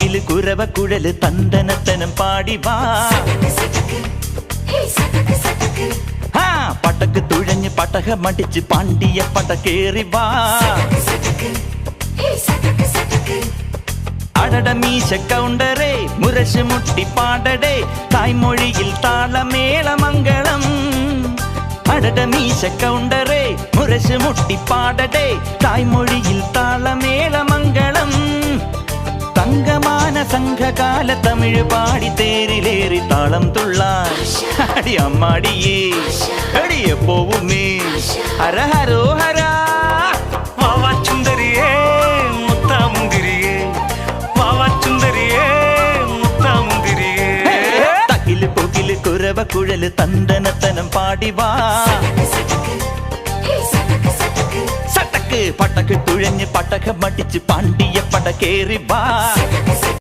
പുകില് കുരവ കുഴല് തന്തനത്തനം പാടി വാ. പടക്ക് തുഴഞ്ഞ് പടകമടിച്ച് പാണ്ടിയ പടകേറി വാ. അടട മീശ കൗണ്ടറേ മുരശ് മുട്ടി പാടടേ തായ്മൊഴിയിൽ താളമേളമംഗളം. അടട മീശ കൗണ്ടറേ മുരശ് മുട്ടി പാടടേ തായ്മൊഴിയിൽ താളമേളമംഗളം. തങ്കമാന സംഘകാല തമിഴ് പാടി തേരിലേറി താളം തുള്ളാൻ അടി അമ്മാടിയേ അടിയെ പോവുമേ ഹര ഹരോ ഹരാ. വാവാച്ചുന്തരിയേ മുത്താമുന്തിരിയേ വാവാച്ചുന്തരിയേ മുത്താമുന്തിരിയേ. തകില് പുകില് കുരവ കുഴല് തന്തനത്തനം പാടി വാ. സട്ടക്ക് പടക്ക് തുഴഞ്ഞ് പടകമടിച്ച് പാണ്ടിയ പടകേറി വാ.